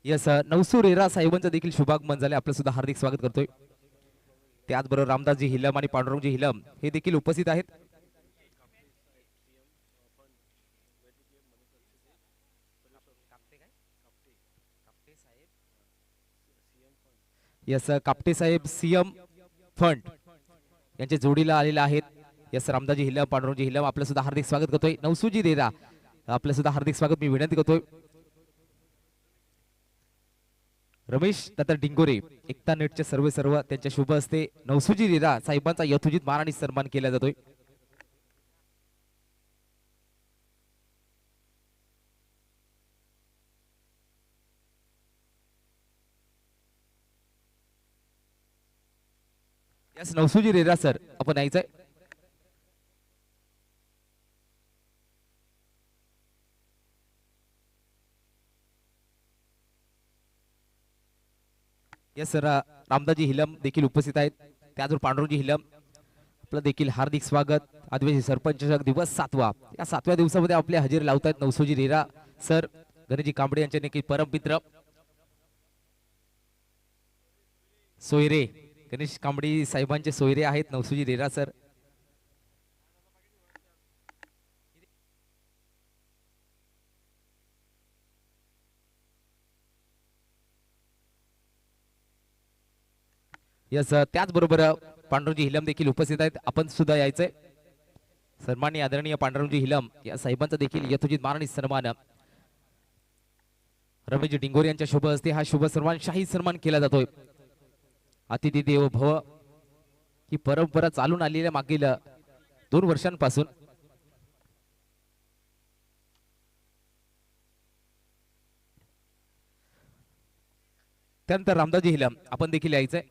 Yes नवसूर era साहेबांचं देखील शुभागमन झाले, आपलं सुद्धा हार्दिक स्वागत करतोय. त्याचबरोबर रामदासजी हिलम आणि पांडुरंगजी हिलम हे देखील उपस्थित आहेत. यस कापटे साहेब सीएम फंड यांच्या जोडीला आलेले आहेत. Yes Ramdasji helium Pandurangji helium आपलं सुद्धा हार्दिक स्वागत करतोय. नवसूजी रेरा आपलं सुद्धा हार्दिक स्वागत मी विनंती करतोय. रमेश दत्ता डिंगोरे एकता नेटचे सर्व त्यांच्या शुभ हस्ते नवसूजी रेरा साहेबांचा यथोचित मान आणि सन्मान केला जातोय. यस नवसूजी रेरा सर आपण यायचंय. यस सर रामदासजी हिलम देखील उपस्थित आहेत. त्याचबरोबर पांडुरंगजी हिलम आपलं देखील हार्दिक स्वागत. आदिवासी सरपंच दिवस 7वा, या 7व्या दिवसामध्ये आपले हजेरी लावतायत नवसूजी रेरा सर. गणेशजी कांबळे यांचे देखील परममित्र सोयरे गणेश कांबळे साहेबांचे सोयरे आहेत नवसूजी रेरा सर. यस त्याचबरोबर पांडुरंगजी हिलम देखील उपस्थित आहेत, आपण सुद्धा यायचंय. सन्माननीय आदरणीय पांडुरंगजी हिलम या साहेबांचा देखील यथोचित मान आणि सन्मान रमेशजी डिंगोरे यांच्या शुभ हस्ते हा शुभ सन्मान शाही सन्मान केला जातोय. अतिथी देवो भव ही परंपरा चालून आलेल्या मागील 2 वर्षांपासून. त्यानंतर रामदासजी हिलम आपण देखील यायचंय.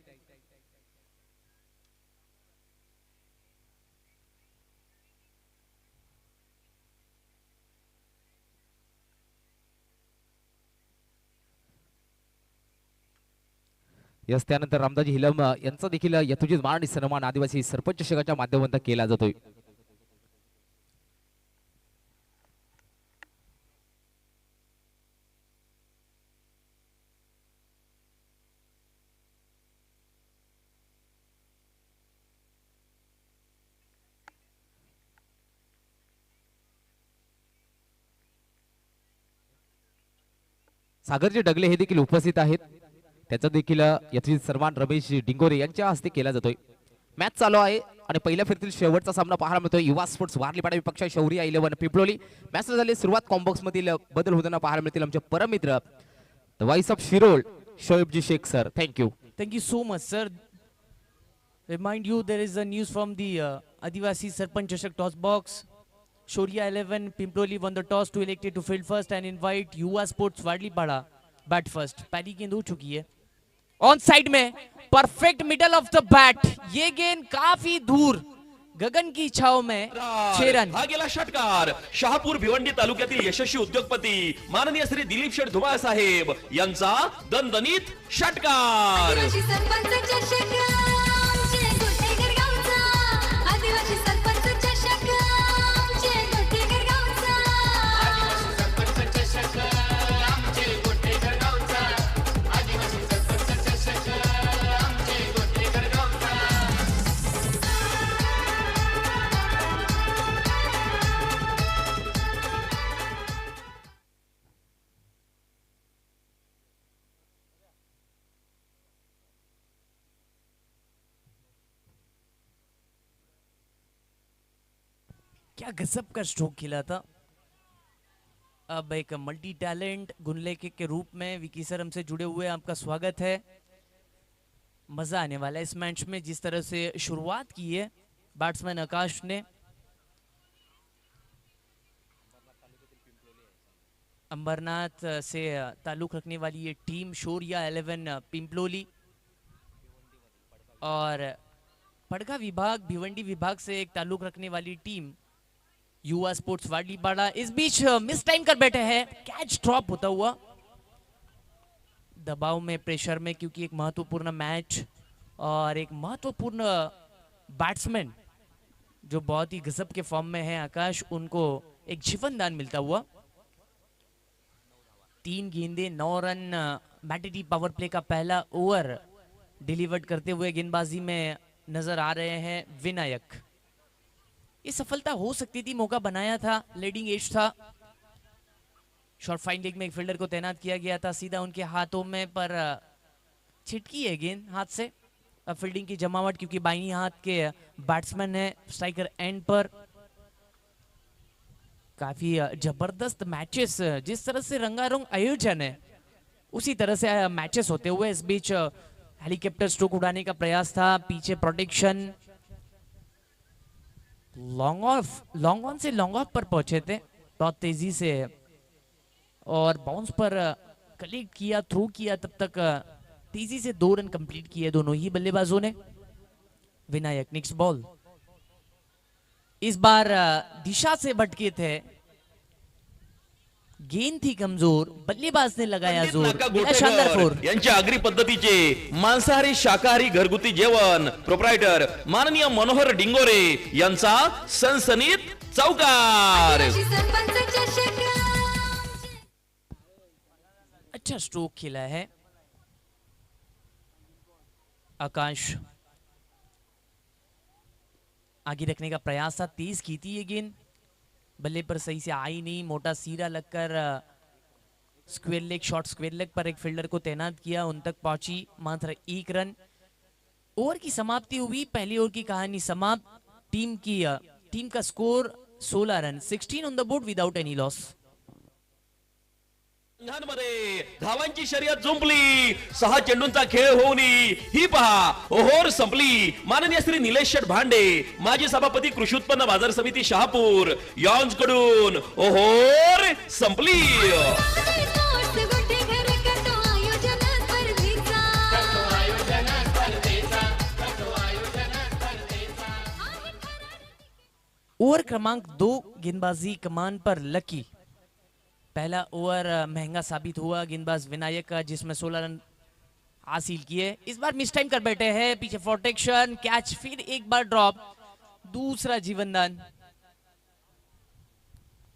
यस त्यानंतर रामदासजी हिलम यांचा देखील यथोचित मान आणि सन्मान आदिवासी सरपंच संघाच्या माध्यमातून केला जातोय. सागरजी डगले हे देखील उपस्थित आहेत. त्याचा देखील यथोचित सन्मान रमेश डिंगोरे यांच्या हस्ते केला जातोय. मॅच चालू आहे आणि पहिल्या फेरीतील शेवटचा सामना पाहायला मिळतोय. युवा स्पोर्ट्स वारलीपाडा विपक्ष शौर्य 11 पिंपलोली. मॅच झाली सुरुवात. कॉम्बॉक्स मधील बदल होताना पाहायला मिळतील आमचे परमित्र द वॉइस ऑफ शिरोळ शोएबजी Shaikh sir. Thank you. Thank you so much, sir. Remind you there is a news from the Adivasi Sarpanch Chashak toss box. Shoria 11 Pimploli won the toss to elected to field first and invite Yuva Sports Wadlipada bat first. पहली गेंद हो चुकी है on side में. Perfect middle of the bat. ये गेंद काफी दूर गगन की छाव में 6 रन. हा गेला षटकार शहापूर भिवंडी तालुक्यातील यशस्वी उद्योगपती माननीय श्री दिलीप शेठ धुमाळ साहेब यांचा दणदणीत षटकार. आदिवासी सरपंच चषक आमचे गोटेकर गावचा. आदिवासी सरपंच चषक आमचे गोटेकर गावचा. आदिवासी सरपंच चषक आमचे गोटेकर गावचा. आदिवासी सरपंच चषक आमचे गोटेकर गावचा. क्या गजब का स्ट्रोक खेला था. अब एक मल्टी टैलेंट गुनलेके के रूप में विकी सर हमसे जुड़े हुए हैं. आपका स्वागत है. मजा आने वाला है इस मैच में. जिस तरह से शुरुआत की है बैट्समैन आकाश ने. अंबरनाथ से ताल्लुक रखने वाली ये टीम शोरिया 11 पिंपलोली और पड़गा विभाग भिवंडी विभाग से एक ताल्लुक रखने वाली टीम युवा स्पोर्ट्स वाडलीपाड़ा. इस बीच मिस टाइम कर बैठे हैं. कैच ड्रॉप होता हुआ. दबाव में प्रेशर में क्योंकि एक महत्वपूर्ण मैच और एक महत्वपूर्ण बैट्समैन जो बहुत ही गजब के फॉर्म में है आकाश, उनको एक जीवन दान मिलता हुआ. 3 गेंदे 9 रन। मैटिटी पावर प्ले का पहला ओवर डिलीवर्ड करते हुए गेंदबाजी में नजर आ रहे हैं विनायक। ये सफलता हो सकती थी, मौका बनाया था, लीडिंग एज था। शॉर्ट फाइन लेग में एक फील्डर को तैनात किया गया था सीधा उनके हाथों में, पर छिटकी है गेंद हाथ से। अब फील्डिंग की जमावट, क्योंकि बाईं हाथ के बैट्समैन है स्ट्राइकर एंड पर। काफी जबरदस्त मैचेस, जिस तरह से रंगारंग आयोजन है उसी तरह से मैचेस होते हुए। इस बीच हेलीकॉप्टर स्ट्रोक उड़ाने का प्रयास था, पीछे प्रोटेक्शन, लॉन्ग ऑन से लॉन्ग ऑफ पर पहुंचे थे बहुत तेजी से, और बाउंस पर कलेक्ट किया, थ्रो किया, तब तक तेजी से 2 रन कंप्लीट किए दोनों ही बल्लेबाजों ने। विनायक नेक्स्ट बॉल, इस बार दिशा से भटके थे, गेंद थी कमजोर, बल्लेबाज ने लगाया जोर, नाका मिला शानदार फोर। गोटेकर यांच्या आगरी पद्धतीचे मांसाहारी शाकाहारी घरगुती जेवण प्रोप्रायटर माननीय मनोहर डिंगोरे यांचा सनसनीत चौकार। आदिवासी सरपंच चषक अच्छा स्ट्रोक खेला है आकाश, आगे रखने का प्रयास था, तेज की थी ये गेंद, बल्ले पर सही से आई नहीं, मोटा सीरा लगकर square leg, short square leg पर एक फील्डर को तैनात किया, उन तक पहुंची मात्र 1 रन। ओवर की समाप्ति हुई, पहली ओवर की कहानी समाप्त। टीम का score 16 run, 16 on the board without any loss. संघांमध्ये धावांची शर्यत जुंपली, 6 चेंडूंचा खेळ होऊन ही पहा ओहोर संपली। माननीय श्री निलेश शेठ भांडे, माजी सभापती कृषी उत्पन्न बाजार समिती शहापूर यांच्याकडून ओहोर संपली। स्पोर्ट्स गोटेकर करतो आयोजन स्पर्धेचा ओवर क्रमांक 2 गेंदबाजी कमान पर लकी। पहला ओवर महंगा साबित हुआ गेंदबाज विनायक का, जिसमें 16 रन हासिल किए। इस बार मिस टाइम कर बैठे हैं, पीछे प्रोटेक्शन, कैच, फिर एक बार ड्रॉप, दूसरा जीवनदान,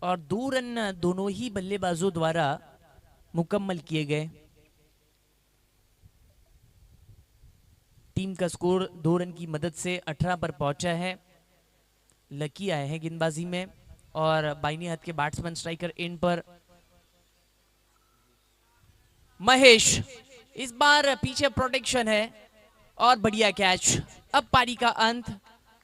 और 2 रन दोनों ही बल्लेबाजों द्वारा मुकम्मल किए गए। टीम का स्कोर 2 रन की मदद से 18 पर पहुंचा है। लकी आए हैं गेंदबाजी में, और बाईनी हाथ के बैट्समैन स्ट्राइकर इन पर महेश। इस बार पीछे प्रोटेक्शन है और बढ़िया कैच। अब पारी का अंत,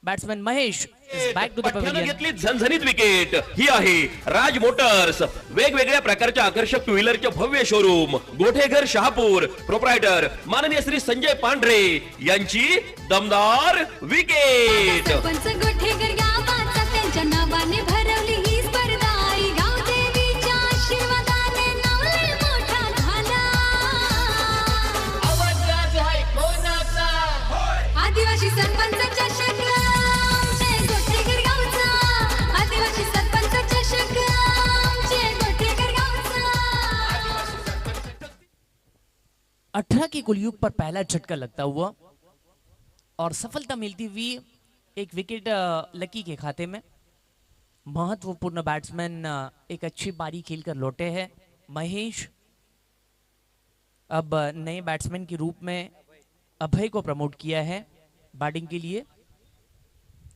batsman Mahesh back to the पठ्यानं पवेलियन। घेतली झणझणीत विकेट। ही आहे राज मोटर्स, वेगवेगळ्या प्रकारच्या आकर्षक टू व्हीलरचे भव्य शोरूम, गोठेघर शहापूर, प्रोप्रायटर माननीय श्री संजय पांढरे यांची दमदार विकेट। सरपंच गोटेकर गावाचा त्यांच्या नावाने भरवली ही स्पर्धा आई गाव देवीच्या आशीर्वादाने नाव लय मोठा झाला। आदिवासी सरपंच चषक आमचे गोटेकर गावचा, आदिवासी सरपंच चषक आमचे गोटेकर गावचा। 18 के कुलयुग पर पहला झटका लगता हुआ और सफलता मिलती हुई एक विकेट लकी के खाते में। महत्वपूर्ण बैट्समैन एक अच्छी पारी खेलकर लौटे हैं महेश। अब नए बैट्समैन के रूप में अभय को प्रमोट किया है बैटिंग के लिए।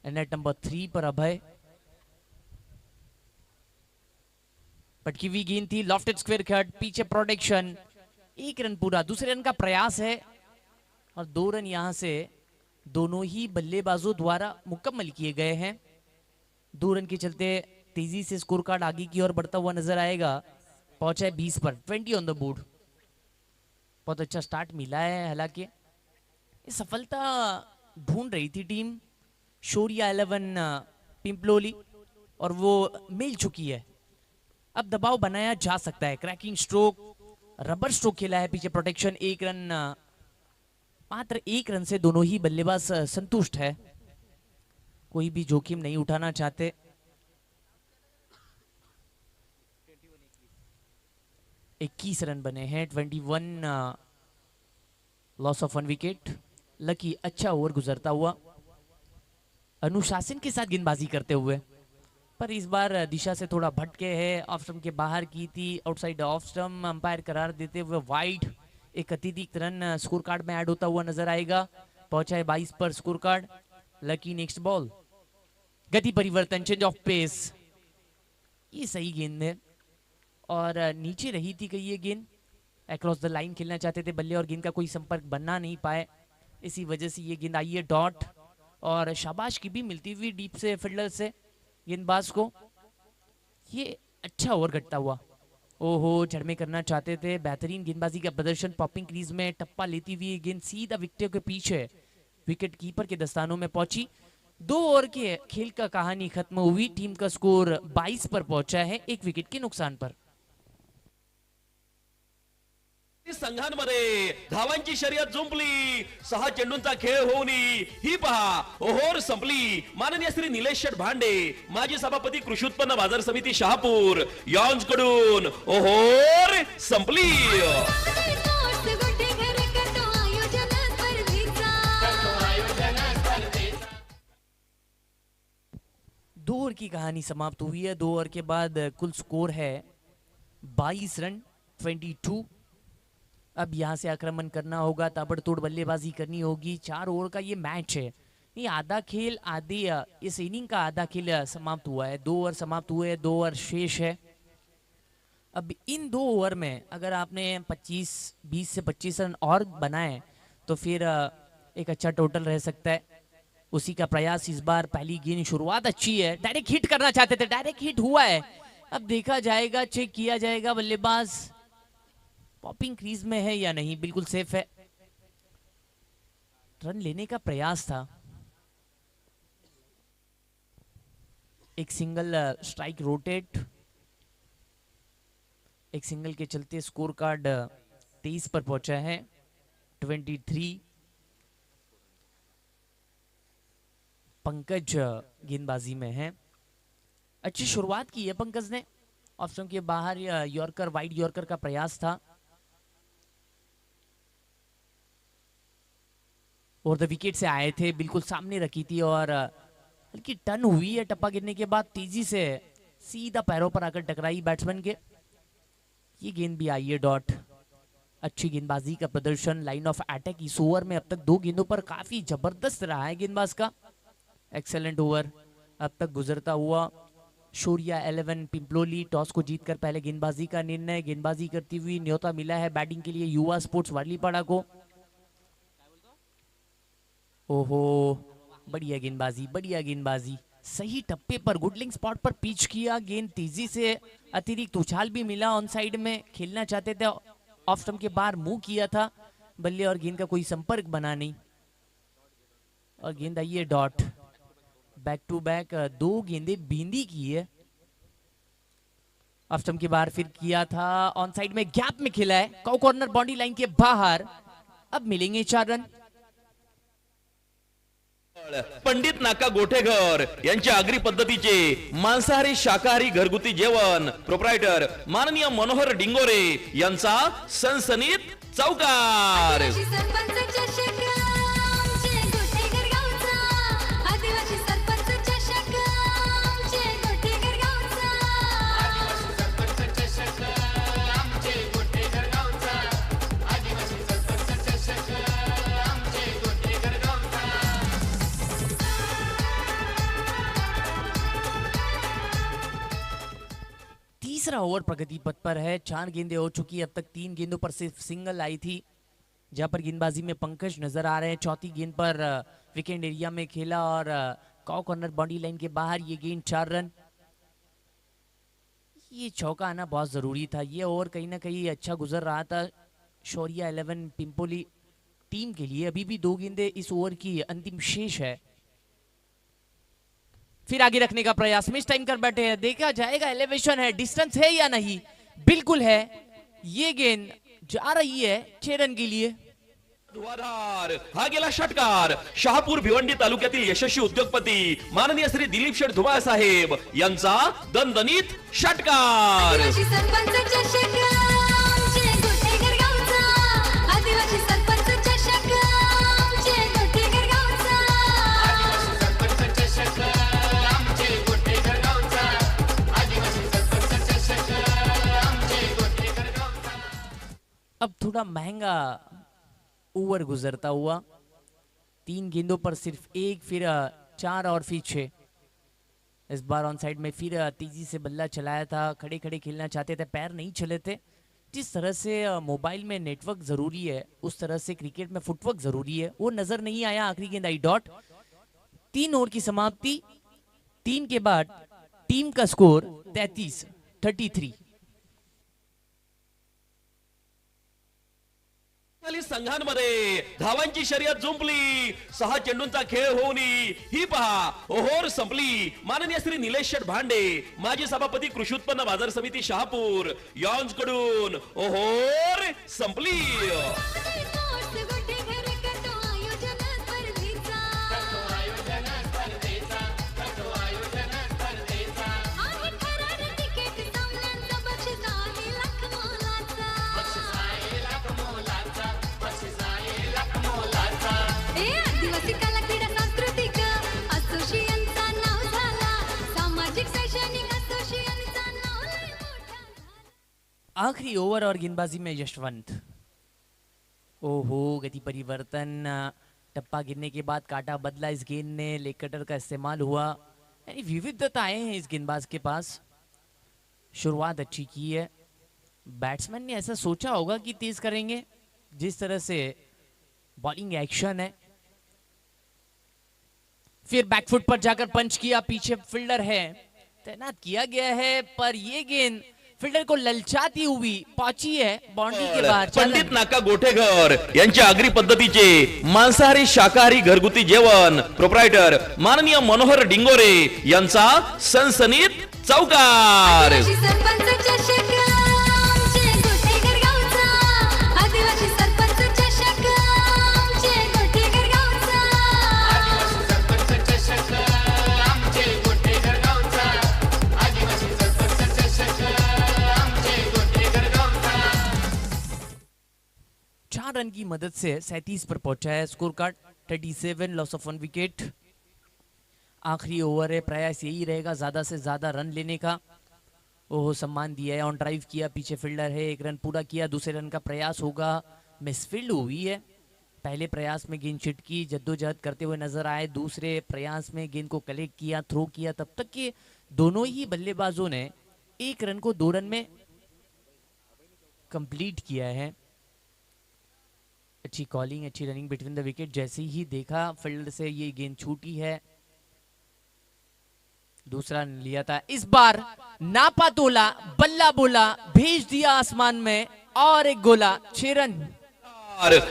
नेट नंबर 3 पर अभय, पटकी हुई गेंद थी, लॉफ्टेड स्क्वायर कट, पीछे प्रोटेक्शन, 1 रन पूरा। दूसरे रन का प्रयास है और 2 रन यहां से दोनों ही बल्लेबाजों द्वारा मुकम्मल किए गए हैं। 2 रन के चलते तेजी से स्कोर कार्ड आगे की ओर बढ़ता हुआ नजर आएगा। पहुंचा है 20 पर, 20 ऑन द बोर्ड। बहुत अच्छा स्टार्ट मिला है, हालांकि ये सफलता ढूंढ रही थी टीम शौर्या 11 पिंपलोली, और वो मिल चुकी है। अब दबाव बनाया जा सकता है। क्रैकिंग स्ट्रोक, रबर स्ट्रोक खेला है, पीछे प्रोटेक्शन, 1 रन, मात्र 1 रन से दोनों ही बल्लेबाज संतुष्ट है, कोई भी जोखिम नहीं उठाना चाहते। इक्कीस रन बने हैं, 21 लॉस ऑफ 1 विकेट। लकी अच्छा ओवर गुजरता हुआ अनुशासन के साथ गेंदबाजी करते हुए पर इस बार दिशा से थोड़ा भटके है, ऑफ स्टंप के बाहर की थी, आउटसाइड ऑफ स्टंप, अंपायर करार देते हुए वाइड। एक अतिरिक्त रन स्कोर कार्ड में ऐड होता हुआ नजर आएगा। पहुंचा है 22 पर score card. Lucky next ball, गति परिवर्तन, चेंज ऑफ पेस, ये सही गेंद है और नीचे रही थी कहीं ये गेंद, अक्रॉस द लाइन खेलना चाहते थे बल्ले और गेंद का कोई संपर्क बनना नहीं पाए, इसी वजह से ये गेंद आई है डॉट। और शाबाश की भी मिलती हुई डीप से फील्डर से गेंदबाज को। ये अच्छा ओवर कटता हुआ, ओहो जड़ में करना चाहते थे, बेहतरीन गेंदबाजी का प्रदर्शन, पॉपिंग क्रीज में टप्पा लेती हुई गेंद सीधा विकेट के पीछे विकेट कीपर के दस्तानों में पहुंची। 2 ओवर के खेल का कहानी खत्म हुई, टीम का स्कोर 22 पर पहुंचा है, 1 विकेट के नुकसान पर। संघांमध्ये धावांची शर्यत जुंपली, 6 चेंडूंचा खेळ होऊन ही पहा ओव्हर संपली। माननीय श्री निलेश शेठ भांडे, माजी सभापती कृषी उत्पन्न बाजार समिती शहापूर यांच्याकडून ओव्हर संपली। स्पोर्ट्स गुड्डे घर करतो आयोजन स्पर्धेचा 2 ओवर की कहानी समाप्त हुई है। 2 ओवर के बाद कुल स्कोर है 22 रन 22। अब यहाँ से आक्रमण करना होगा, ताबड़तोड़ बल्लेबाजी करनी होगी। 4 ओवर का ये मैच है, ये आधा खेल इस इनिंग का आधा खेल समाप्त हुआ है। 2 ओवर समाप्त हुए, 2 ओवर शेष है। अब इन 2 ओवर में अगर आपने 20 से 25 रन और बनाए तो फिर एक अच्छा टोटल रह सकता है। उसी का प्रयास इस बार। पहली गेंद शुरुआत अच्छी है, डायरेक्ट हिट करना चाहते थे, डायरेक्ट हिट हुआ है। अब देखा जाएगा, चेक किया जाएगा बल्लेबाज पॉपिंग क्रीज में है या नहीं, बिल्कुल सेफ है। रन लेने का प्रयास था, एक सिंगल स्ट्राइक रोटेट, एक सिंगल के चलते स्कोर कार्ड 23 पर पहुंचा है 23। पंकज गेंदबाजी में है, अच्छी शुरुआत की है पंकज ने। ऑफ स्टंप के बाहर यॉर्कर, वाइड यॉर्कर का प्रयास था और द विकेट से आए थे, बिल्कुल सामने रखी थी और हल्की टर्न हुई है टप्पा गिरने के बाद, तेजी से सीधा पैरों पर आकर टकराई बैट्समैन के। ये गेंद भी आई है डॉट। अच्छी गेंदबाजी का प्रदर्शन, line of attack is over में अब तक 2 गेंदों पर काफी जबरदस्त रहा है गेंदबाज का। एक्सेलेंट ओवर अब तक गुजरता हुआ। शौर्या 11 पिंपलोली टॉस को जीतकर पहले गेंदबाजी का निर्णय, गेंदबाजी करती हुई न्योता मिला है बैटिंग के लिए युवा स्पोर्ट्स वारलीपाड़ा को। ओहो बढ़िया गेंदबाजी, बढ़िया गेंदबाजी, सही टप्पे पर गुडलिंग स्पॉट पर पिच किया, गेंद तेजी से, अतिरिक्त उछाल भी मिला, ऑन साइड में खेलना चाहते थे, ऑफ स्टंप के बाहर मुंह किया था बल्ले और गेंद का कोई संपर्क बना नहीं और गेंद आई है डॉट। बैक टू बैक 2 गेंदें बींदी की है। ऑफ स्टंप के बाहर फिर किया था, ऑन साइड में गैप में खेला है, काउ कॉर्नर बाउंड्री लाइन के बाहर। अब मिलेंगे 4 रन। पंडित नाका गोठेघर यांच्या आगरी पद्धतीचे मांसाहारी शाकाहारी घरगुती जेवण प्रोप्रायटर माननीय मनोहर डिंगोरे यांचा सनसनीत चौकार। आदिवासी सरपंच चषक आमचे गोठेघर गावचा, आदिवासी सरपंच चषक आमचे गोठेघर गावचा, आदिवासी सरपंच चषक आमचे गोठेघर गावचा, आदिवासी सरपंच चषक आमचे गोठेघर गावचा। तीसरा ओवर प्रगति पथ पर है, 4 गेंदें हो चुकी है अब तक, 3 गेंदों पर सिर्फ सिंगल आई थी, जहां पर गेंदबाजी में पंकज नजर आ रहे हैं। चौथी गेंद पर विकेट एरिया में खेला और काउ कॉर्नर बाउंड्री लाइन के बाहर ये गेंद 4 रन। ये चौका आना बहुत जरूरी था। ये ओवर कहीं ना कहीं अच्छा गुजर रहा था शौर्या 11 पिंपोली टीम के लिए। अभी भी 2 गेंदें इस ओवर की अंतिम शेष है। फिर आगे रखने का प्रयास, मिस टाइम कर बैठे हैं, देखा जाएगा एलिवेशन है, डिस्टेंस है या नहीं, बिल्कुल है। ये गेंद जा रही है 6 रन के लिए। धुवाधार हा गेला षटकार शहापूर भिवंडी तालुक्यातील यशस्वी उद्योगपती माननीय श्री दिलीप शेठ धुमाळ साहेब यांचा दणदणीत षटकार। आदिवासी सरपंच चषक आमचे गोठेघर गावचा, आदिवासी सरपंच चषक आमचे गोठेघर गावचा, आदिवासी सरपंच चषक आमचे गोठेघर गावचा, अब थोड़ा महंगा ओवर गुजरता हुआ, 3 गेंदों पर सिर्फ 1, फिर 4 और फिर 6। इस बार ऑन साइड में फिर तेजी से बल्ला चलाया था, खड़े खड़े खेलना चाहते थे, पैर नहीं चले थे। जिस तरह से मोबाइल में नेटवर्क जरूरी है, उस तरह से क्रिकेट में फुटवर्क जरूरी है, वो नजर नहीं आया। आखिरी गेंद आई डॉट। 3 ओवर की समाप्ति, 3 के बाद टीम का स्कोर 33। संघांमध्ये धावांची शर्यत जुंपली, 6 चेंडूंचा खेळ होऊन ही पहा ओव्हर संपली। माननीय श्री निलेश शेठ भांडे, माजी सभापती कृषी उत्पन्न बाजार समिती शहापूर यांच्याकडून ओव्हर संपली। स्पोर्ट्स गोटे घर करतो आयोजन स्पर्धेचा आहे थरार तिकीट सामन्यांचा बक्षीस आहे लाख मोलाचा ए आदिवासी कला क्रीडा सांस्कृतिक असोसिएशनचा नाव झाला, सामाजिक शैक्षणिक असोसिएशनचा नाव लय मोठा झाला। आखिरी ओवर और गेंदबाजी में यशवंत। ओहो, गति परिवर्तन, टप्पा गिरने के बाद काटा बदला इस गेंद ने, लेग कटर का इस्तेमाल हुआ। यानी विविधताएं हैं इस गेंदबाज के पास। शुरुआत अच्छी की है, बैट्समैन ने ऐसा सोचा होगा कि तेज करेंगे। जिस तरह से बॉलिंग एक्शन है, फिर बैकफुट पर जाकर पंच किया, पीछे फील्डर है, तैनात किया गया है, पर ये गेंद फील्डर को ललचाती हुई पहुंची है बाउंड्री के बाहर। पंडित नाका गोठेकर यांच्या आगरी पद्धतीचे मांसाहारी शाकाहारी घरगुती जेवण प्रोप्रायटर माननीय मनोहर डिंगोरे यांचा सनसनीत चौकार। आदिवासी सरपंच चषक आमचे गोटेघर गावचा, आदिवासी सरपंच चषक आमचे गोटेघर गावचा। चार रन की मदद से 37 पर पहुंचा है score card. 37, loss of 1 wicket. आखिरी ओवर है, प्रयास यही रहेगा ज्यादा से ज्यादा रन लेने का। ओहो, सम्मान दिया है, ऑन ड्राइव किया, पीछे फील्डर है, 1 रन पूरा किया। दूसरे रन का प्रयास होगा, मिसफील्ड हुई है। पहले प्रयास में गेंद छिटकी, जद्दोजहद करते हुए नजर आए। दूसरे प्रयास में गेंद को कलेक्ट किया, थ्रो किया, तब तक के दोनों ही बल्लेबाजों ने 1 रन को 2 रन में कंप्लीट किया है। अच्छी कॉलिंग, अच्छी रनिंग बिटवीन द विकेट। जैसे ही देखा फील्ड से ये गेंद छूटी है, दूसरा लिया था। इस बार नापा तोला, बल्ला बोला, भेज दिया आसमान में और एक गोला। 6 रन।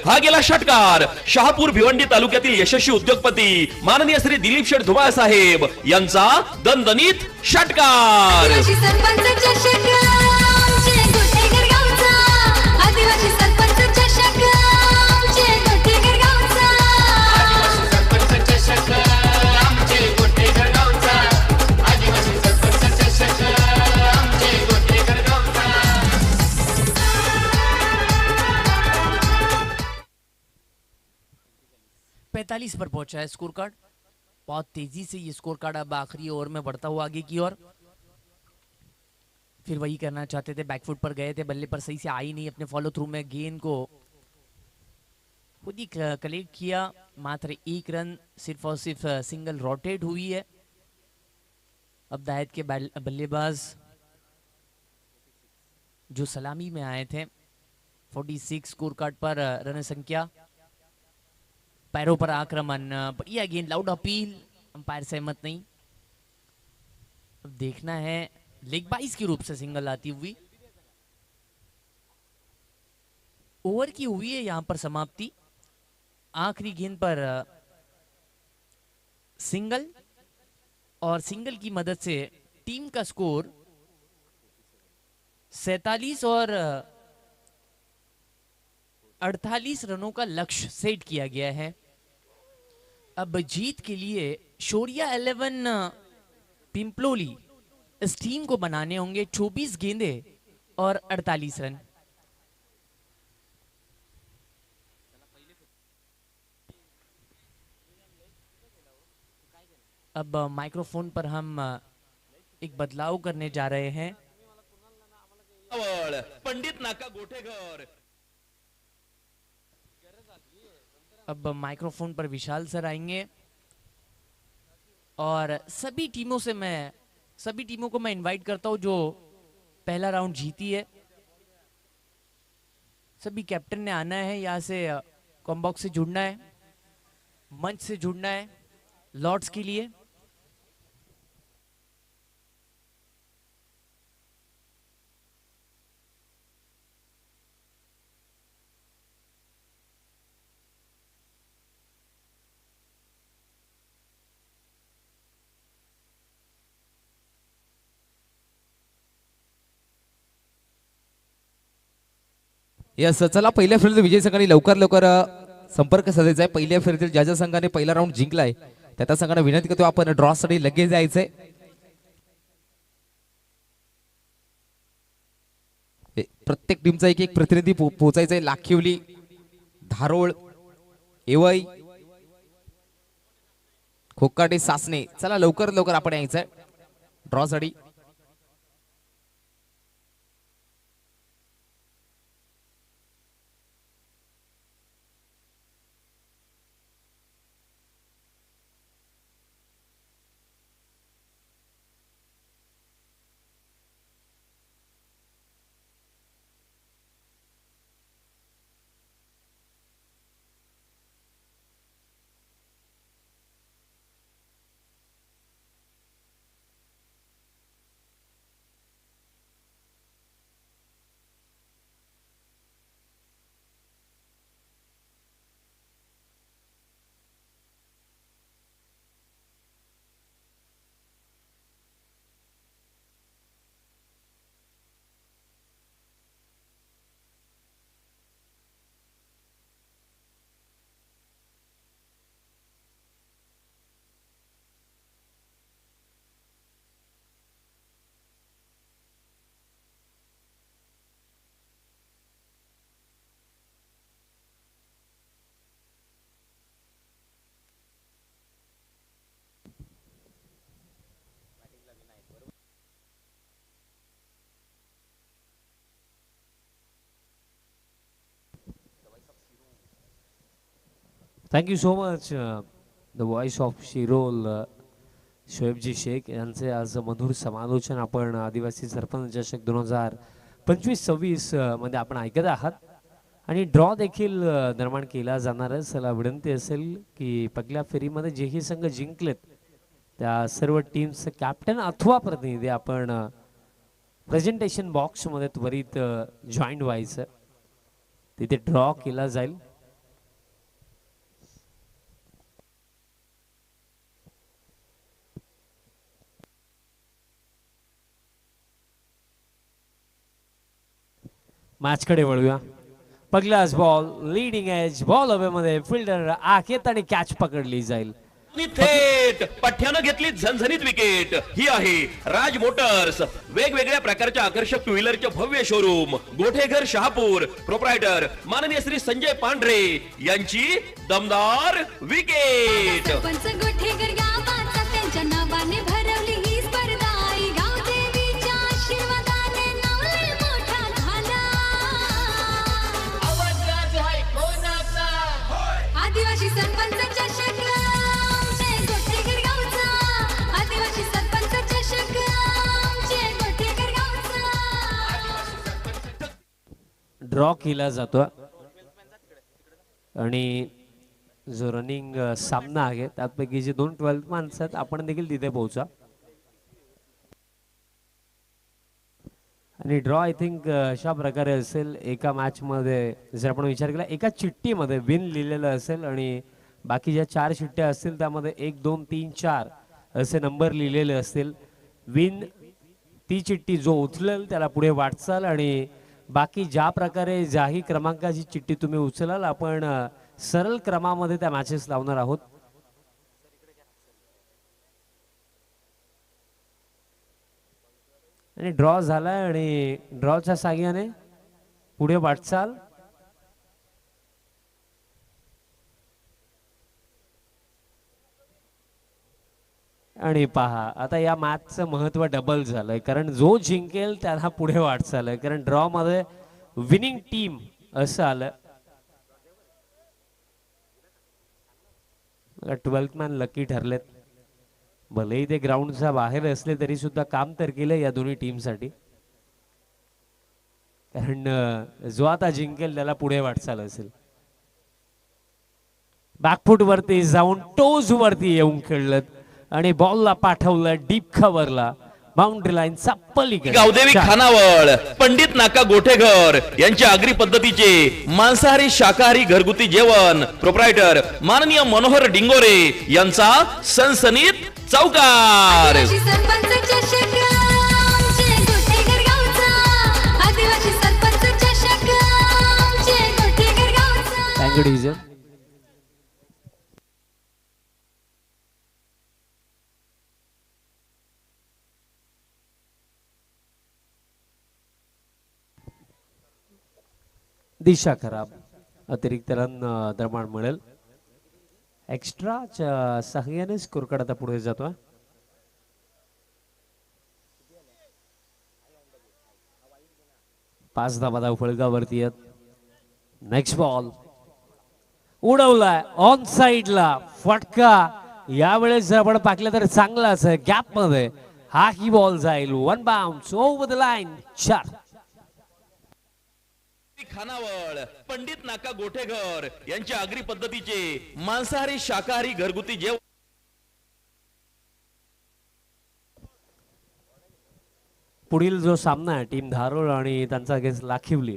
हा गेला षटकार शहापूर भिवंडी तालुक्यातील यशस्वी उद्योगपती माननीय श्री दिलीप शेठ धुमाळ साहेब यांचा दणदणीत षटकार। आदिवासी सरपंच चषक आमचे गोटेघर गावचा, आदिवासी सरपंच चषक आमचे गोटेघर गावचा। पैंतालीस पर पहुंचा है स्कोर कार्ड। बहुत तेजी से ये स्कोर कार्ड अब आखिरी ओवर में बढ़ता हुआ आगे की ओर। फिर वही करना चाहते थे, बैकफुट पर गए थे, बल्ले पर सही से आई नहीं। अपने फॉलो थ्रू में गेंद को खुद ही कलेक्ट किया। मात्र 1 रन सिर्फ और सिर्फ सिंगल रोटेट हुई है। अब दायद के बल्लेबाज जो सलामी में आए थे, 46 स्कोर कार्ड पर रन संख्या। पैरों पर आक्रमण, बढ़िया गेंद, लाउड अपील, अंपायर सहमत नहीं। अब देखना है, लेग बाइस के रूप से सिंगल आती हुई। ओवर की हुई है यहां पर समाप्ति। आखिरी गेंद पर सिंगल, और सिंगल की मदद से टीम का स्कोर 47 और 48 रनों का लक्ष्य सेट किया गया है। अब जीत के लिए शौर्या 11 पिंपलोली इस टीम को बनाने होंगे 24 गेंदे और 48 रन। अब माइक्रोफोन पर हम एक बदलाव करने जा रहे हैं। पंडित नाका गोठेकर अब माइक्रोफोन पर विशाल सर आएंगे और सभी टीमों को मैं इनवाइट करता हूं जो पहला राउंड जीती है। सभी कैप्टन ने आना है, यहाँ से कॉम्बॉक्स से जुड़ना है, मंच से जुड़ना है लॉर्ड्स के लिए। यस, चला पहिल्या फेरीतील विजयी संघाने लवकर लवकर संपर्क साधायचा आहे। पहिल्या फेरीतील ज्या ज्या संघाने पहिला राऊंड जिंकलाय त्या त्या संघाने विनंती करतो आपण ड्रॉ साठी लगेच जायचंय। प्रत्येक टीमचा एक एक प्रतिनिधी पोहोचायचा आहे। लाखिवली, धारोळ, एवई, खोकाटे, सासने, चला लवकर लवकर आपण यायचंय ड्रॉ साठी। Thank you so much the voice of Shirol शोएबजी शेख यांचे आज मधुर समालोचन आपण आदिवासी सरपंच चषक 2025-26 मध्ये आपण ऐकत आहात आणि ड्रॉ देखील निर्माण केला जाणार आहे। चला विनंती असेल की पहिल्या फेरीमध्ये जेही संघ जिंकलेत त्या सर्व टीमचे कॅप्टन अथवा प्रतिनिधी आपण प्रेझेंटेशन बॉक्स मध्ये त्वरित जॉईन व्हायचं, तिथे ड्रॉ केला जाईल। मॅच कडे वळूया। पहिलाच बॉल लीडिंग एज, बॉल हवे मध्ये फिल्डर आखेत आणि कॅच पकडली जाईल। थेट पठ्यानं घेतली झणझणीत विकेट। ही आहे राज मोटर्स, वेगवेगळ्या प्रकारच्या आकर्षक टू व्हीलरचे भव्य शोरूम, गोठेघर शहापूर, प्रोप्रायटर माननीय श्री संजय पांढरे यांची दमदार विकेट। सरपंच गोठेकर गावाचा त्यांच्या नावाने भरवली ही स्पर्धा आई गाव देवीच्या आशीर्वादाने नाव लय मोठा झाला। आदिवासी सरपंच चषक आमचे गोठेकर गावचा, आदिवासी सरपंच चषक आमचे गोठेकर गावचा। ड्रॉ केला जातो आणि जो रनिंग सामना आहे त्यापैकी जे 2 12th माणसं आहेत आपण देखील तिथे पोहोचा। आणि ड्रॉ आय थिंक अशा प्रकारे असेल, एका मॅच मध्ये जर आपण विचार केला एका चिठ्ठीमध्ये विन लिहिलेलं असेल आणि बाकी ज्या 4 चिठ्ठ्या असतील त्यामध्ये 1 2 3 4 असे नंबर लिहिलेले असतील। विन ती चिठ्ठी जो उचलेल त्याला पुढे वाटचाल आणि बाकी ज्या प्रकारे ज्याही क्रमांकाची चिठ्ठी तुम्ही उचलाल आपण सरळ क्रमामध्ये त्या मॅचेस लावणार आहोत। आणि ड्रॉ झालाय आणि ड्रॉच्या साहाय्याने पुढे वाटचाल। आणि पहा आता या मॅचचं महत्व डबल झालंय, कारण जो जिंकेल त्याला पुढे वाटचाल आहे, कारण ड्रॉ मध्ये विनिंग टीम असं आलं। 12th man lucky ठरलेत. भलेही ते ग्राउंडच्या बाहेर असले तरी सुद्धा काम तर केलं या दोन्ही टीमसाठी. कारण जो आता जिंकेल त्याला पुढे वाटचाल असेल. बॅकफूट वरती जाऊन टोज वरती येऊन खेळलं आणि बॉलला पाठवलं डीप कव्हरला बाउंड्री लाईनचा पलीकडे. गावदेवी खानावळ पंडित नाका गोठेघर यांच्या आगरी पद्धतीचे मांसाहारी शाकाहारी घरगुती जेवण प्रोप्रायटर माननीय मनोहर डिंगोरे यांचा सनसनीत चौकार. आदिवासी सरपंच चषक आमचे गोठेघर गावचा. आदिवासी सरपंच चषक आमचे गोठेघर गावचा. Thank you DJ. दिशा खराब अतिरिक्त रन दरम्यान मिळेल. एक्स्ट्राच्या सहाय्याने स्कोर कार्ड आता पुढे जातोय. पाच धावा धाव फळकावरती आहेत. नेक्स्ट बॉल उडवलाय ऑन साइडला फटका. यावेळेस जर आपण पाकलं तर चांगलाच आहे गॅप मध्ये. हा ही बॉल जाईल one bounce over the line. 4. खानावळ पंडित नाका गोठेघर यांच्या आगरी पद्धतीचे मांसाहारी शाकाहारी घरगुती जेवण. पुढील जो सामना आहे टीम धारोळ आणि त्यांचा अगेन्स्ट लाखिवली.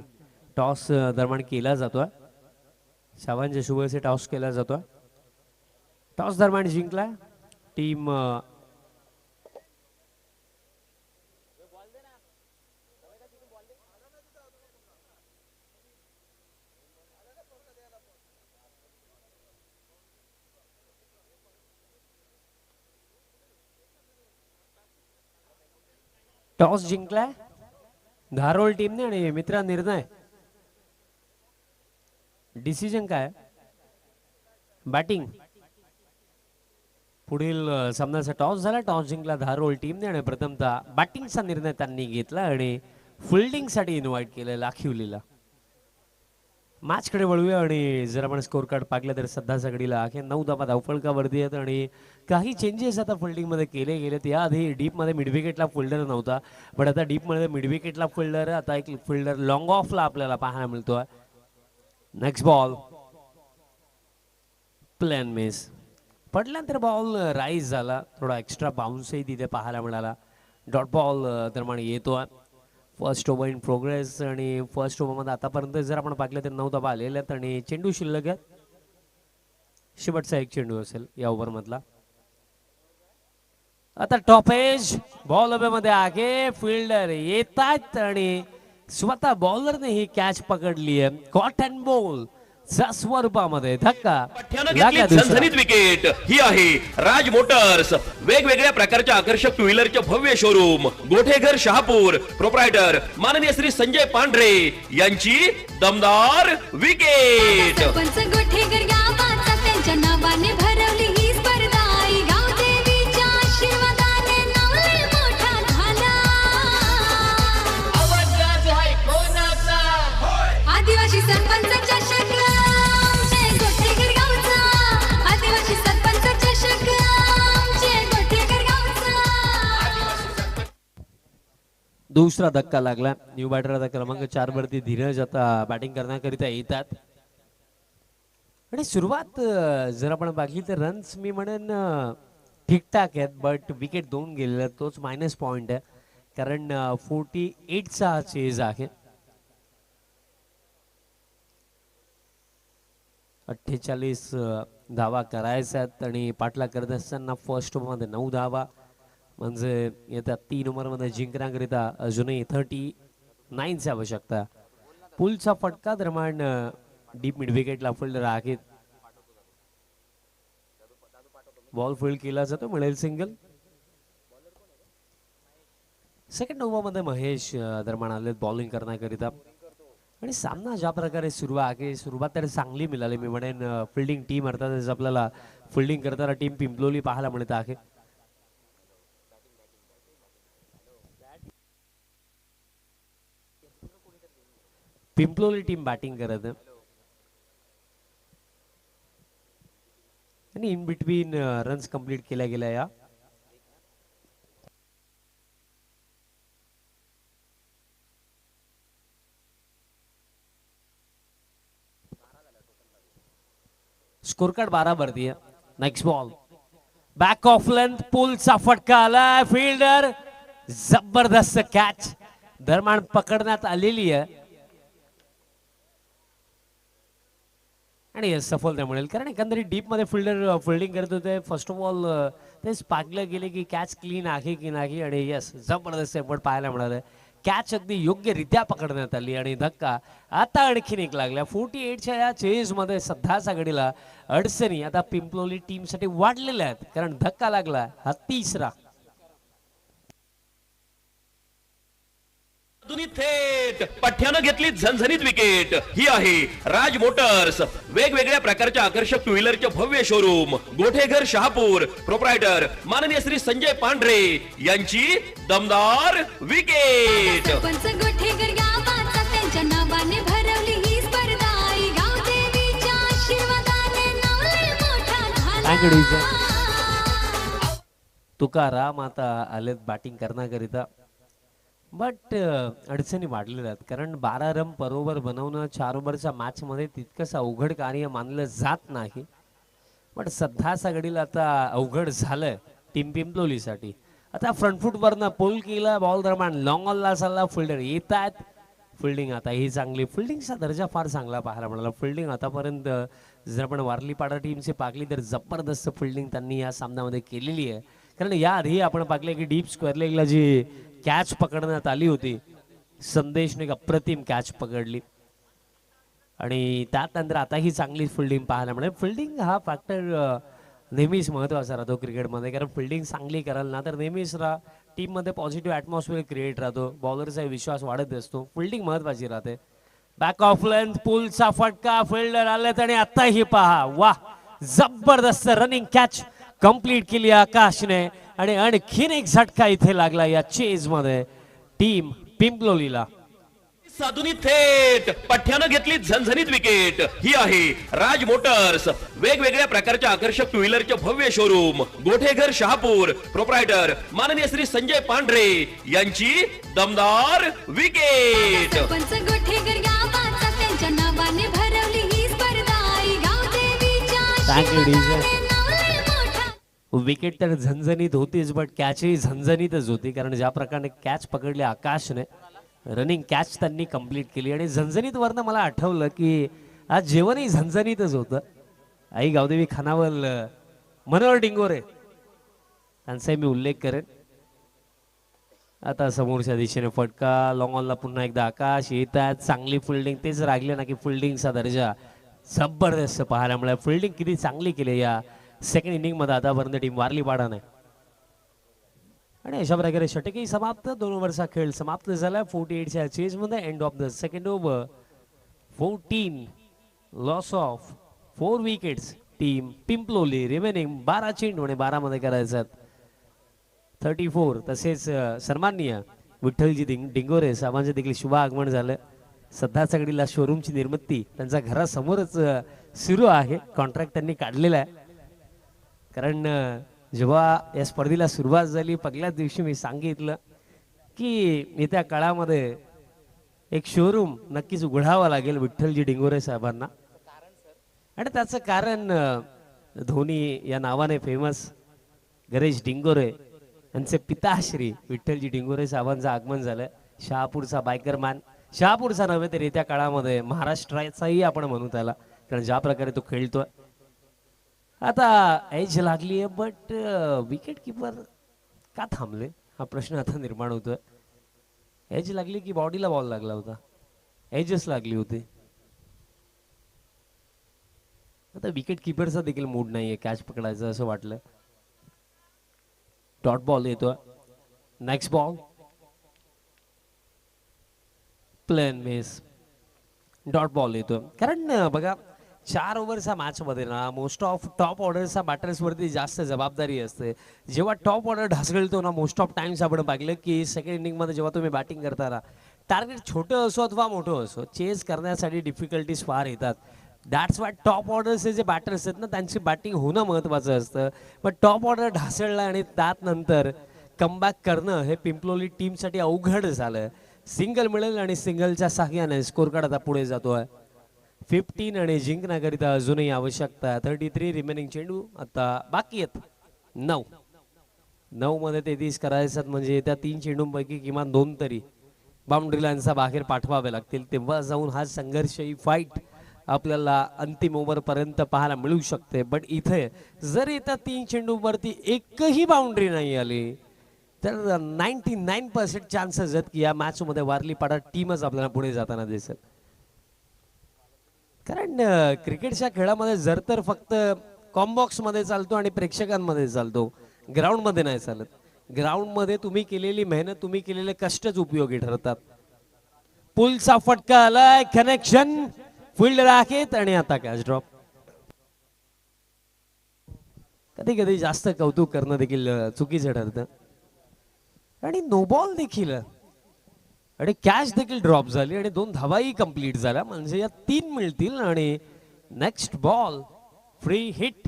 टॉस दरम्यान केला जातोय. शाबांच्या शुभेचे टॉस केला जातोय. टॉस दरम्यान जिंकलाय टीम टॉस जिंकलाय धारोळ टीमने. आणि मित्रा निर्णय डिसिजन काय बॅटिंग. पुढील सामन्याचा टॉस झाला. टॉस जिंकला धारोळ टीमने आणि प्रथमतः बॅटिंगचा निर्णय त्यांनी घेतला आणि फिल्डिंग साठी इन्व्हाइट केलं लाखिवलीला. मॅच कडे वळूया आणि जर आपण स्कोर कार्ड पाहिलं तर सध्याच्या घडीला अखेर 9 धावा धावफलकावरती आहेत आणि काही चेंजेस आता फिल्डिंग मध्ये केले गेलेत. याआधी डीप मध्ये मिड विकेटला फिल्डर नव्हता पण आता डीप मध्ये मिड विकेटला फिल्डर. आता एक फिल्डर लॉंग ऑफला आपल्याला पाहायला मिळतोय. Next ball plan miss. पडल्यानंतर बॉल राईज झाला. थोडा एक्स्ट्रा बाउन्सही तिथे पाहायला मिळाला. डॉट बॉल दरम्यान येतोय. फर्स्ट ओव्हर इन प्रोग्रेस आणि फर्स्ट ओव्हरमध्ये आतापर्यंत जर आपण पाहिलं तर 9 धावा आलेल्या आहेत आणि चेंडू शिल्लक आहेत. शेवटचा एक चेंडू असेल या ओव्हर मधला. आता टॉप एज बॉल मध्ये आगे फिल्डर येत आहेत आणि स्वतः बॉलरने ही कॅच पकडली आहे. कॉट अँड बॉल स्वरूपामध्ये धक्का घेतली झणझणीत विकेट. ही आहे राज मोटर्स वेगवेगळ्या प्रकारच्या आकर्षक टू व्हीलरचे भव्य शोरूम गोठेघर शहापूर प्रोप्रायटर माननीय श्री संजय पांढरे यांची दमदार विकेट. सरपंच गोठेघर गावाचा त्यांच्या नावाने भरवली ही स्पर्धा. आई गावदेवीच्या आशीर्वादाने नाव लय मोठा झाला. आदिवासी सरपंच चषक आमचे गोठेघर गावचा. आदिवासी सरपंच चषक आमचे गोठेघर गावचा. दुसरा धक्का लागला. न्यू बॅटर आता क्रमांक 4 वरती धीरज आता बॅटिंग करण्याकरिता येतात आणि सुरुवात जर आपण बघितली तर रन्स मी म्हणेन ठीकठाक आहेत बट विकेट 2 गेलेला तोच मायनस पॉइंट आहे. कारण 48चा हा चेज आहे. 48 धावा करायच्या आहेत आणि पाठलाग करत असताना फर्स्ट ओव्हरमध्ये 9 धावा म्हणजे येत्या 3 ओव्हरमध्ये जिंकण्याकरिता अजूनही 39ची आवश्यकता. पुलचा फटका दरम्यान डीप मिड विकेटला फिल्डर आहेत. बॉल फील्ड केला जातो मिळेल सिंगल. सेकंड ओव्हरमध्ये महेश दरम्यान आले बॉलिंग करण्याकरिता आणि सामना ज्या प्रकारे सुरुवात तर चांगली मिळाली मी म्हणेन. फिल्डिंग टीम अर्थातच आपल्याला फिल्डिंग करताना टीम पिंपलोली पाहायला मिळत आहे. पिंपलोली टीम बॅटिंग करत आणि इन बिटवीन रन्स कंप्लीट केल्या गेल्या या. स्कोर कार्ड 12 वरती आहे. Next ball back of length पुलचा फटका आला. फिल्डर जबरदस्त कॅच दरम्यान पकडण्यात आलेली आहे आणि सफलता मिळेल कारण एकंदरीत डीप मध्ये फिल्डर फिल्डिंग करत होते. फर्स्ट ऑफ ऑल तेच पाकलं गेले की कॅच क्लीन आहे की नाही आणि यस जबरदस्त एफर्ट पाहायला मिळालं. कॅच अगदी योग्यरित्या पकडण्यात आली आणि धक्का आता आणखीन एक लागला. 48च्या या चेज मध्ये सध्याच्या घडीला अडचणी आता पिंपलोली टीम साठी वाढलेल्या आहेत कारण धक्का लागला हा तिसरा. दोन्ही थेट पठ्यानं घेतली झणझणीत विकेट. ही आहे राज मोटर्स, वेगवेगळ्या प्रकारच्या आकर्षक टू व्हीलरचे भव्य शोरूम, गोठेघर शहापूर, प्रोप्रायटर माननीय श्री संजय पांढरे यांची दमदार विकेट. सरपंच गोठेकर गावाचा त्यांच्या नावाने भरवली ही स्पर्धा. आई गावदेवीच्या आशीर्वादाने नाव लय मोठा Thank you, DJ. झाला. तुकाराम आता आलेत बॅटिंग करण्याकरिता बट अडचणी वाढलेल्या आहेत कारण 12 रन बरोबर बनवणं 4 ओव्हरच्या मॅच मध्ये तितकंच अवघड कार्य मानलं जात नाही. पण सध्याच्या घडीला आता अवघड झालंय टीम पिंपलोलीसाठी. आता फ्रंट फूट वरनं पोल केला बॉल दरम्यान लॉंग ऑनला चालला. फिल्डर येत आहेत. फिल्डिंग आता ही चांगली. फिल्डिंगचा दर्जा फार चांगला पाहायला मिळाला. फिल्डिंग आतापर्यंत जर आपण वारलीपाडा टीमची पाकली तर जबरदस्त फिल्डिंग त्यांनी या सामन्यामध्ये केलेली आहे कारण याआधी आपण पाहिले की डीप स्क्वेअर लेगला जी कॅच पकडण्यात आली होती संदेशने एक अप्रतिम कॅच पकडली आणि त्यानंतर आता ही चांगली फिल्डिंग पाहायला मिळेल. फिल्डिंग हा फॅक्टर नेहमीच महत्वाचा राहतो क्रिकेटमध्ये कारण फिल्डिंग चांगली कराल ना तर नेहमीच टीम मध्ये पॉझिटिव्ह ॲटमॉस्फिअर क्रिएट राहतो. बॉलरचा विश्वास वाढत असतो. फिल्डिंग महत्वाची राहते. बॅक ऑफ लेंथ पुलचा फटका फिल्डर आलेत आणि आता ही पहा वा जबरदस्त रनिंग कॅच कंप्लीट केली आकाशने आणि आणखीन एक झटका इथे लागला या चेज मध्ये टीम पिंपलोलीला. साधुनी थेट पठ्यानं घेतली झणझणीत विकेट. ही आहे राज मोटर्स, वेगवेगळ्या प्रकारच्या आकर्षक टू व्हीलरचे भव्य शोरूम, गोठेघर शहापूर, प्रोप्रायटर माननीय श्री संजय पांढरे यांची दमदार विकेट. सरपंच गोठेकर गावाचा त्यांच्या नावाने भरवली ही स्पर्धा. आई गावदेवीच्या Thank you, DJ. आशीर्वादाने नाव लय मोठा. विकेट तर झणझणीत होतीच बट कॅचही झणझणीतच होती कारण ज्या प्रकारे कॅच पकडली आकाशने रनिंग कॅच त्यांनी कंप्लीट केली आणि झणझणीत वरनं मला आठवलं की आज जेवणही झणझणीतच होतं. आई गावदेवी खानावल मनोहर डिंगोरे त्यांचाही मी उल्लेख करेन. आता समोरच्या दिशेने फटका लॉंग ऑनला पुन्हा एकदा आकाश येतात. चांगली फिल्डिंग तेच रागले ना की फिल्डिंगचा दर्जा जबरदस्त पाहायला मिळाला. फिल्डिंग किती चांगली केली या सेकंड इनिंग मध्ये आतापर्यंत टीम वारलीपाडा नाही आणि अशा प्रकारे षटकही समाप्त. 2 ओव्हरचा खेळ समाप्त झाला. 48च्या चेज मध्ये end of the second over. 14 loss of 4 wickets team Pimploli. Remaining 12 चेंडू आणि 12 मध्ये करायचं 34. तसेच सन्माननीय विठ्ठलजी डिंगोरे साहेबांचे देखील शुभ आगमन झालं. सध्याच्या घडीला शोरूमची निर्मिती त्यांच्या घरासमोरच सुरू आहे. कॉन्ट्रॅक्ट त्यांनी काढलेला आहे कारण जेव्हा या स्पर्धेला सुरुवात झाली पहिल्याच दिवशी मी सांगितलं की येत्या काळामध्ये एक शोरूम नक्कीच उघडावा लागेल विठ्ठलजी डिंगोरे साहेबांना आणि त्याचं कारण धोनी या नावाने फेमस गणेश डिंगोरे यांचे पिताश्री विठ्ठलजी डिंगोरे साहेबांचं आगमन झालं. शहापूरचा बायकरमॅन, शहापूरचा नव्हे तर येत्या काळामध्ये महाराष्ट्राचाही आपण म्हणू त्याला कारण ज्या प्रकारे तो खेळतोय. आता एज लागली आहे बट विकेट किपर का थांबले हा प्रश्न आता निर्माण होतोय. एज लागली की बॉडीला बॉल लागला होता? एजच लागली होती. आता विकेट किपरचा देखील मूड नाहीये कॅच पकडायचं असं वाटलं. डॉट बॉल येतोय. Next ball plain miss. Dot ball येतोय कारण बघा 4 ओव्हरच्या मॅच मध्ये ना मोस्ट ऑफ टॉप ऑर्डरच्या बॅटर्स वरती जास्त जबाबदारी असते. जेव्हा टॉप ऑर्डर ढासळतो ना मोस्ट ऑफ टाइम्स आपण पाहिलं की सेकंड इनिंग मध्ये जेव्हा तुम्ही बॅटिंग करताना टार्गेट छोटं असो अथवा मोठं असो चेस करण्यासाठी डिफिकल्टीज फार येतात. दॅट्स वाय टॉप ऑर्डरचे जे बॅटर्स आहेत ना त्यांची बॅटिंग होणं महत्वाचं असतं. पण टॉप ऑर्डर ढासळला आणि त्यात नंतर कमबॅक करणं हे पिंपलोली टीमसाठी अवघड झालं. सिंगल मिळेल आणि सिंगलच्या साह्याने स्कोर कार्ड आता पुढे जातोय. 15 आणि जिंकण्याकरिता अजूनही आवश्यकता 33 रिमेनिंग चेंडू आता बाकी आहेत. 9 मध्ये 33 करायच्यात म्हणजे त्या 3 चेंडूंपैकी किमान 2 तरी बाउंड्री लाईनचा बाहेर पाठवावे लागतील. तेव्हा जाऊन हा संघर्ष ही फाईट आपल्याला अंतिम ओव्हर पर्यंत पाहायला मिळू शकते. पण इथे जर येत्या 3 चेंडूवरती एकही बाउंड्री नाही आली तर 99% चान्सेस आहेत की या मॅच मध्ये वारलीपाडा टीमच आपल्याला पुढे जाताना दिसेल. कारण क्रिकेटच्या खेळामध्ये जर तर फक्त कॉम्बॉक्स मध्ये चालतो आणि प्रेक्षकांमध्ये चालतो, ग्राउंड मध्ये नाही चालत. ग्राउंड मध्ये तुम्ही केलेली मेहनत, तुम्ही केलेले कष्टच उपयोगी ठरतात. पुलचा फटका आलाय, कनेक्शन फिल्डर आहेत आणि आता कॅच ड्रॉप. कधी कधी जास्त कौतुक करणं देखील चुकीचं ठरतं आणि नो बॉल देखील आणि कॅच देखील ड्रॉप झाली आणि 2 धावाही कंप्लीट झाल्या म्हणजे या 3 मिळतील आणि नेक्स्ट बॉल फ्री हिट.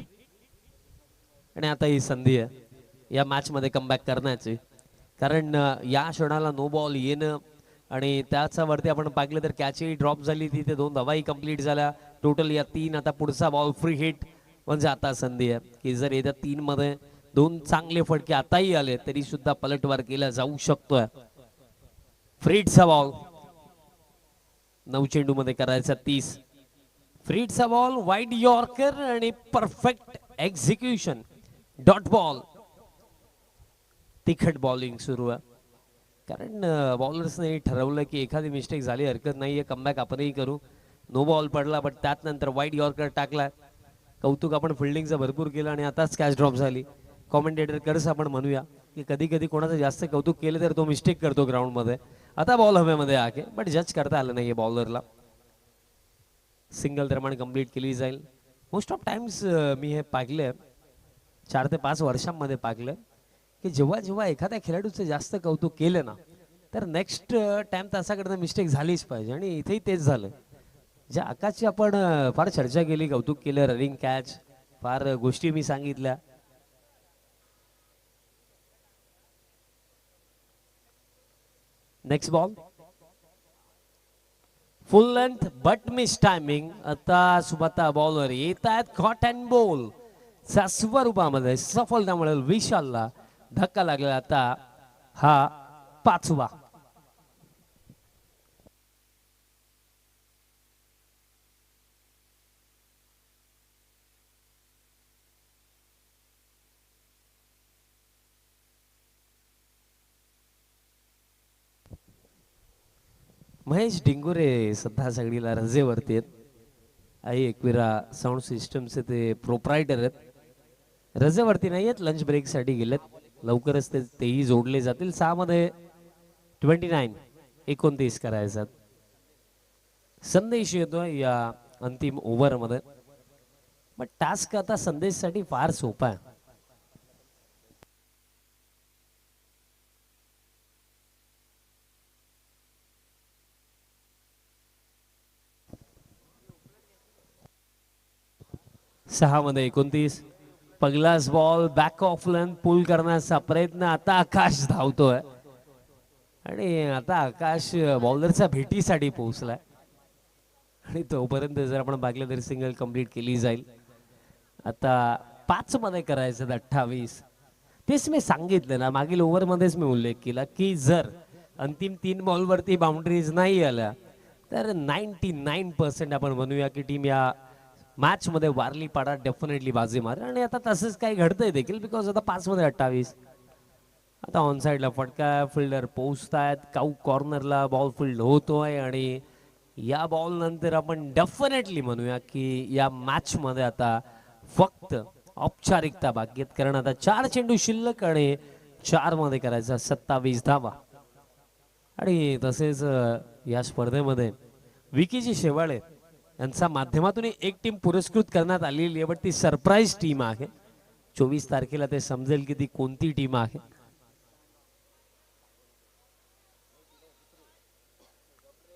आणि आता ही संधी आहे या मॅच मध्ये कमबॅक करण्याची, कारण या क्षणाला नो बॉल येणं आणि त्याच्यावरती आपण पाहिलं तर कॅचही ड्रॉप झाली, तिथे 2 धावाही कंप्लीट झाल्या. टोटल या 3. आता पुढचा बॉल फ्री हिट म्हणजे आता संधी आहे की जर येत्या 3 मध्ये 2 चांगले फटके आताही आले तरी सुद्धा पलटवार केला जाऊ शकतोय. फ्रीडचा बॉल 9 चेंडू मध्ये करायचा 30. फ्रीडचा बॉल वाईड यॉर्कर आणि परफेक्ट एक्झिक्युशन. Dot ball. तिखट बॉलिंग सुरू आहे कारण बॉलर्सने ठरवलं की एखादी मिस्टेक झाली हरकत नाहीये, कमबॅक आपणही करू. नो बॉल पडला पण त्यात नंतर वाईड यॉर्कर टाकला. कौतुक आपण फिल्डिंगचं भरपूर केलं आणि आताच कॅच ड्रॉप झाली. कॉमेंटेटर कर्स आपण म्हणूया की कधी कधी कोणाचं जास्त कौतुक केलं तर तो मिस्टेक करतो ग्राउंड मध्ये. आता बॉल हवेमध्ये आहे बट जज करता आलं नाहीये बॉलरला. सिंगल दरम्यान कंप्लीट केली जाईल. मोस्ट ऑफ टाइम्स मी हे पाहिलंय 4 ते 5 वर्षांमध्ये पाहिलंय की जेव्हा जेव्हा एखाद्या खेळाडूचं जास्त कौतुक केलं ना तर नेक्स्ट टाइम त्याच्याकडनं मिस्टेक झालीच पाहिजे आणि इथेही तेच झालं. ज्या आकाशची आपण फार चर्चा केली, कौतुक केलं, रनिंग कॅच, फार गोष्टी मी सांगितल्या. Next ball full length but miss timing. आता सुबत्ता बॉलर येत आहेत. कॉट अँड बॉल च्या स्वरूपामध्ये सफलता मिळेल विशालला. धक्का लागला आता हा 5वा. महेश डिंगोरे सध्या सगळीला रजेवरती आहेत. आई एकविरा साऊंड सिस्टमचे ते प्रोप्रायटर आहेत. रजेवरती नाही आहेत, लंच ब्रेक साठी गेलेत. लवकरच तेही जोडले जातील. 6 मध्ये 29 करायचा संदेश येतोय या अंतिम ओव्हर मध्ये. पण टास्क आता संदेश साठी फार सोपा आहे. सहा मध्ये 29. पहिलाच बॉल बॅक ऑफ लेंथ पुल करण्याचा प्रयत्न. आता आकाश धावतोय आणि आता आकाश बॉलरच्या भेटीसाठी पोहोचलाय आणि तोपर्यंत जर आपण पाहिलं तर सिंगल कंप्लीट केली जाईल. आता 5 मध्ये करायचं 28. तेच मी सांगितलं ना, मागील ओव्हर मध्येच मी उल्लेख केला की जर अंतिम 3 बॉलवरती बाउंड्रीज नाही आल्या तर 99% आपण म्हणूया की टीम या मॅच मध्ये वारलीपाडा डेफिनेटली बाजी मारेल. आणि आता तसंच काही घडतंय देखील बिकॉज आता 5 मध्ये 28. आता ऑन साइडला फटका, फिल्डर पोहोचतायत. काऊ कॉर्नरला बॉल फील्ड होतोय आणि या बॉल नंतर आपण डेफिनेटली म्हणूया की या मॅच मध्ये आता फक्त औपचारिकता बाकी आहेत. कारण आता 4 चेंडू शिल्लक आणि 4 मध्ये करायचा 27 धावा. आणि तसेच या स्पर्धेमध्ये विकीजी शेवाळे यांच्या माध्यमातून एक टीम पुरस्कृत करण्यात आलेली आहे, पण ती सरप्राईज टीम आहे. 24 तारखेला ते समजेल की ती कोणती टीम आहे.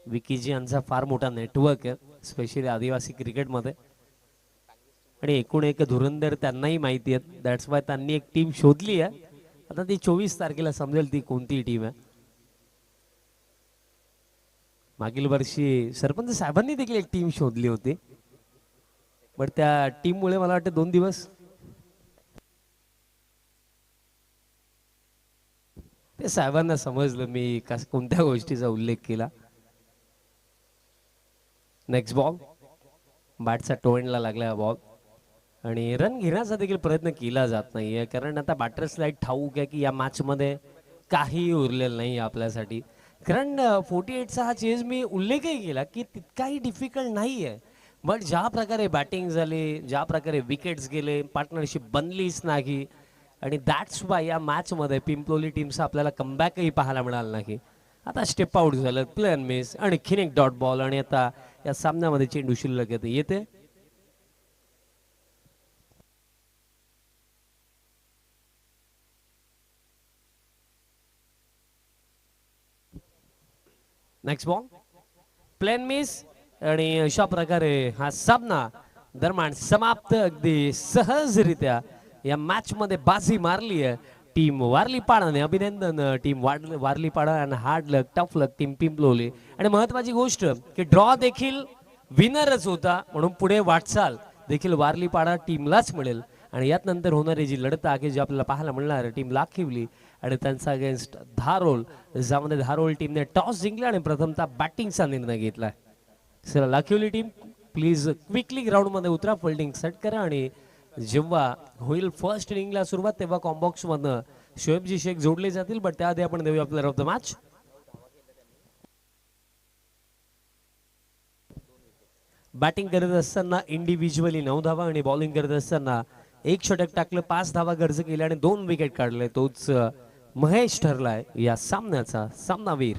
विकीजी यांचा फार मोठा नेटवर्क आहे. स्पेशली आदिवासी क्रिकेटमध्ये. आणि एकूण एक धुरंधर त्यांनाही माहिती आहे, दॅट्स वाय त्यांनी एक टीम शोधली आहे. आता ती 24 तारखेला समजेल ती कोणती टीम आहे. मागील वर्षी सरपंच साहेबांनी देखील एक टीम शोधली होती, पण त्या टीममुळे मला वाटतं 2 दिवस ते साहेबांना समजलं मी कोणत्या गोष्टीचा उल्लेख केला. नेक्स्ट बॉल, बॅटचा टोएंडला लागला बॉल आणि रन घेण्याचा देखील प्रयत्न केला जात नाहीये, कारण आता बॅटर्सला एक ठाऊक आहे की या मॅच मध्ये काही उरलेलं नाही आपल्यासाठी. कारण 48चा हा चेज मी उल्लेखही केला की तितकाही डिफिकल्ट नाहीये, बट ज्या प्रकारे बॅटिंग झाली, ज्या प्रकारे विकेट्स गेले, पार्टनरशिप बनलीच नाही आणि दॅट्स वाय या मॅच मध्ये पिंपलोली टीमचा आपल्याला कमबॅकही पाहायला मिळाला नाही. आता स्टेप आउट झालं, प्लेन मिस आणि खिनिक डॉट बॉल आणि आता या सामन्यामध्ये चेंडू शिल्लक येते. नेक्स्ट बॉल, प्लेन मिस आणि अशा प्रकारे हा सामना दरम्यान समाप्त. अगदी सहजरित्या या मॅच मध्ये बाजी मारली आहे टीम वारलीपाडाने. अभिनंदन टीम वारलीपाडा आणि हार्ड लक, टफ लक टीम पिंपलोली. आणि महत्वाची गोष्ट की ड्रॉ देखील विनरच होता, म्हणून पुढे वाटचाल देखील वारलीपाडा टीमलाच मिळेल. आणि यात नंतर होणारी जी लढत आहे जी आपल्याला पाहायला मिळणार टीम लाखिवली आणि त्यांचा अगेन्स्ट धारोल, ज्यामध्ये धारोल टीमने टॉस जिंकला आणि प्रथमतः बॅटिंगचा निर्णय घेतला. चला Lakhivali team please quickly ground मध्ये उतरा, फिल्डिंग सेट करा आणि जेव्हा होईल फर्स्ट इनिंगला सुरुवात तेव्हा कॉम्बॉक्स मधनं शोएबजी शेख जोडले जातील. बट त्याआधी आपण देऊया player of the match. Batting करत असताना इंडिव्हिज्युअली 9 धावा आणि बॉलिंग करत असताना 1 षटक टाकलं, 5 धावा गर्ज केल्या आणि 2 विकेट काढले. तोच महेश ठरलाय या सामन्याचा सामनावीर.